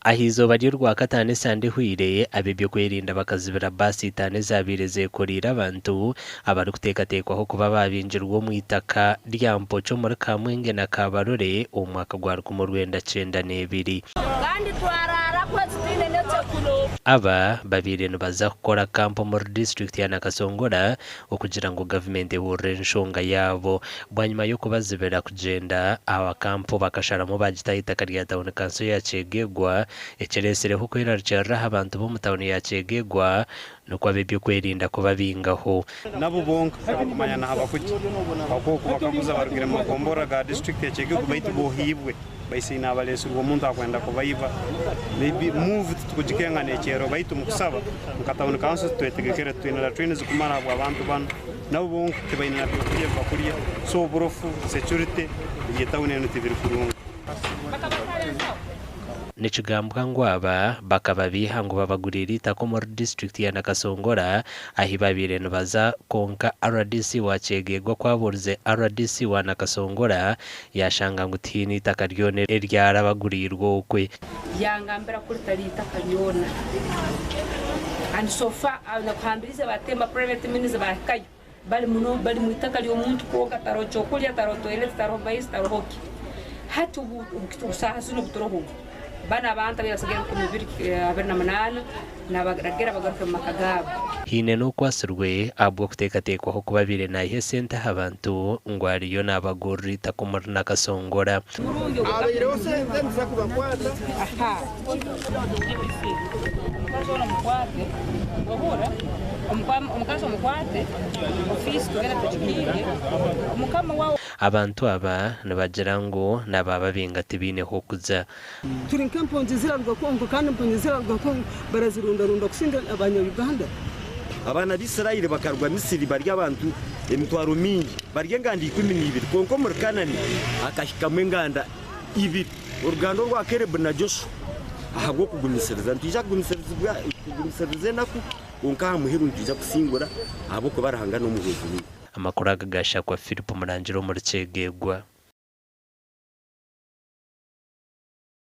Ahizoba ry'urwa katane sande hwire abibyo kwerinda bakazibira basi itane zabire zekorira abantu abari kutekatekwaho kuba babinjirwa mu itaka rya Mpocho muri Kamwenge na Kabarore umwaka gwa 1992 kandi twarara kwa zitine ndetse kuno aba babire baza gukora kampo muri district ya Nakasongora okugira ngo government ewore nshonga yabo bwanyuma yo kubazibira kugenda awa kampo bakasharamo bagita itaka rya town council ya Chegegwa echeresere huko irarcara abantu bo mutawuni ya Chegegwa nuko abibyo kwerinda kuba bingaho nabo bonka bakumanya na abakuki bakoko bakabuza barugire mu kombora ga district ya Chegegwa baitu bohibwe baisina abalesu ngo muntu akwenda kubayiva maybe move tukujikenga necero baitu mukusaba mukatawuni council twetegekere twinara twineze kumara abo abantu bano nabo bonka kibaina byo bakuriya so brofu security yetawuni no tibiri kurunga Nichigambwa ngwaba bakaba bihango babagurira itako muri district ya Nakasongora ahi babire baza konka RDC wa Chegegwa kwaburuze RDC wa Nakasongora yashanga ngutini itaka ryone eryara bagurirwo ukwe yangambira kuri tari itaka ryona and so far nakuhambirize batemba private means bakayo bali mu itaka ryo muntu ko gataro chokulya taro toilet taro base taro hoki hatu usaha sino butoroho bana banta byasagera ku mibiri aberna manana nabagera bagaruka makagabo hine no kwasirwe abwo kutekatekwaho kuba bire na ihe senta abantu ngwari yo nabagurira itako muri Nakasongora abire bose nza kubakwata aha umukaso mukwate office tugera tukiye umukama wawo abantu aba nabagira ngo nababa bingati bine ho kuza turi kampo nzizirarwa kongo kandi mpo nzizirarwa kongo barazirunda kusinda abanya-Uganda abana b'Israeli bakarwa Misiri barya abantu emitwaro mingi barya ngandi 12 konko muri Kanani akashikamwe nganda ibi urugando rwa Kereb na Joshua ahagwo kugumisiriza ntija kugumisiriza naku unka muheru ntija kusingura abo ko barahanga no muhuzu amakuru agagasha kwa Philip Murangiro muri Chegegwa.